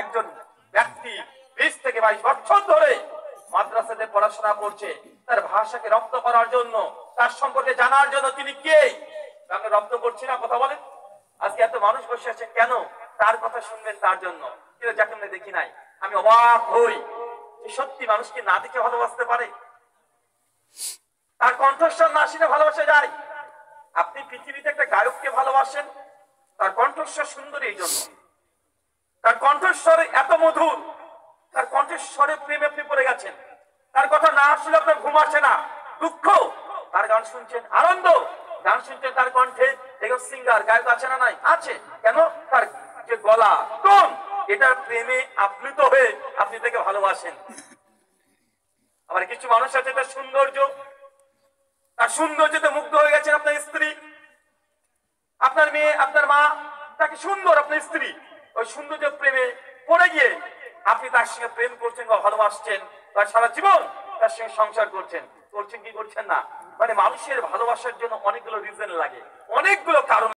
একজন ব্যক্তি 20 থেকে 22 বছর ধরে মাদ্রাসাতে পড়াশোনা করছে, তার ভাষাকে রপ্ত করার জন্য, তার সম্পর্কে জানার জন্য তিনি কে আমরা রপ্ত করছি না? কথা বলেন। আজকে এত মানুষ বসে আছেন কেন? তার কথা শুনবেন তার জন্য। কিন্তু যাকে আমরা দেখি নাই, আমি অবাক হই যে সত্যি মানুষকে না দেখে ভালোবাসতে পারে, তার কণ্ঠস্বর না শুনে ভালোবাসা যায়। আপনি পৃথিবীতে একটা গায়ককে ভালোবাসেন, তার কণ্ঠস্বর সুন্দর এই জন্য, তার কণ্ঠস্বরে এত মধুর, তার কণ্ঠস্বরে প্রেমে আপনি পড়ে গেছেন। তার কথা না শুনলে আপনার ঘুম আসে না, দুঃখ, তার গান শুনছেন, আনন্দ, গান শুনছেন তার কণ্ঠে। দেখো সিঙ্গার গায়ক আছে না? নাই, আছে। কেন? তার যে গলা, টোন, এটা প্রেমে আপ্লুত হয়ে আপনি তাকে ভালোবাসেন। আবার কিছু মানুষ আছে তার সৌন্দর্য, তার সৌন্দর্যতে মুগ্ধ হয়ে গেছেন। আপনার স্ত্রী, আপনার মেয়ে, আপনার মা, তাকে সুন্দর, আপনার স্ত্রী, ওই সৌন্দর্য প্রেমে পড়ে গিয়ে আপনি তার সঙ্গে প্রেম করছেন বা ভালোবাসছেন, তার সারা জীবন তার সঙ্গে সংসার করছেন। করছেন কি করছেন না? মানে মানুষের ভালোবাসার জন্য অনেকগুলো রিজন লাগে, অনেকগুলো কারণ।